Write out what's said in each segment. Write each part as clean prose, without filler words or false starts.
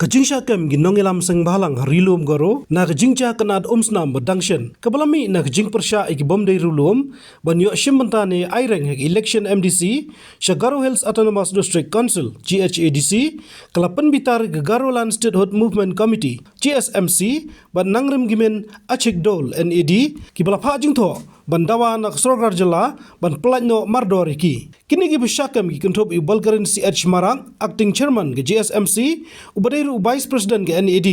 Kajingsa kem gi Nongïalam Seng bahalang harilum Garo na kajingcha kanad omsnam badangshen kabalami na kajing persya iki bomdei rulum banyo shimbantane aireng hek election MDC sha Garo Hills Autonomous District Council GHADC kalapan bitar ke Garo Land Statehood Movement Committee GSMC ban nangrem gimen achik dol NAD ki balapha jingtho bandawa nak Srogar jela ban pelatno mardor iki kini gi besyakam gi kentob i Bulgarin CH Marang acting chairman ke GSMC ubadairu vice president ke NAD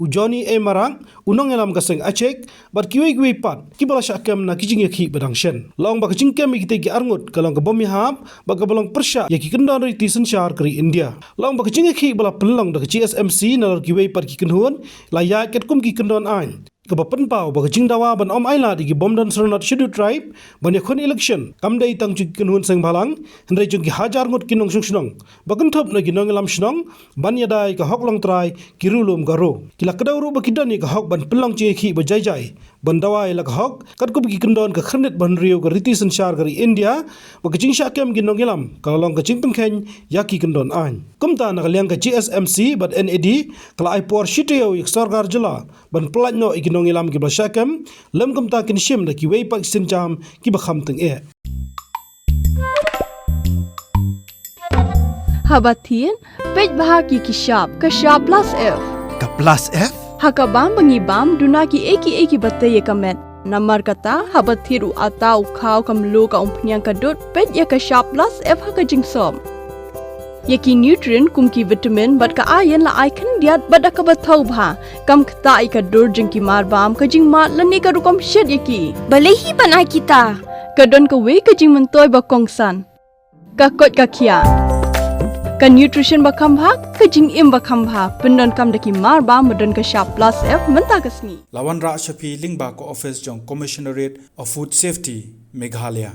Johnny A Marang Nongïalam ka Seng achek bat kiwi pat ki bala syakam na kijing yakhi badangshen long ba kijing kem ki tegi arngut kalong ka bomi hab ba ka balong persya yaki kendon ri tisen syar kri India long ba kijing yakhi bala pelong da GSMC na kiwi pat ki kenhun la ya ket kum ki kendon ain kabapan pau ba kajing dawa ban om aila di bomdan sernat scheduled tribe ban yakon election kamdai tang chu kenhun Seng balang hendrai chung ki hajar ngut kinong shnong bagan thop na ki Nongïalam shnong ban yadai ka hoklong trai kirulum Garo kila kadawru ba kidani ka hok ban pelong chi khi ba jai ban dawa ila ka hok kat kup ki kendon ka khnet ban riu ka riti sanchar kari India ba kajing syakem ki Nongïalam ka long ka ching pengkhen yaki kendon an kumta na kalyang ka GSMC bat NAD kala ai por shityo ik Srogar jela ban pelatno iki Nongïalam ki basyakam lem kumta kin shim da ki wei pak sinjam ki bakham Tyngeh Habatin pej bahagi kishap kashap plus F Ka plus F? hakabam bangibam duna ki eki bataye kamet namar kata habathiru atau khaw kamlo ka umpnyang kadut pej ya kashap plus F haka jingsom yaki nutrient kumki vitamin bat ka ayen la icon diat bada ka bathau bha kam khta ai ka dur jing ki marbam ka jing mat lani ka rukom shed yaki balehi banai kita ka don ka we ka jing mentoy ba kongsan ka kot ka khia ka nutrition ba khambha ka jing im ba khambha pendon kam daki marbam modon ka sharp plus F menta kasni Lawan Ra Shafi Lingba ko office jong Commissionerate of Food Safety Meghalaya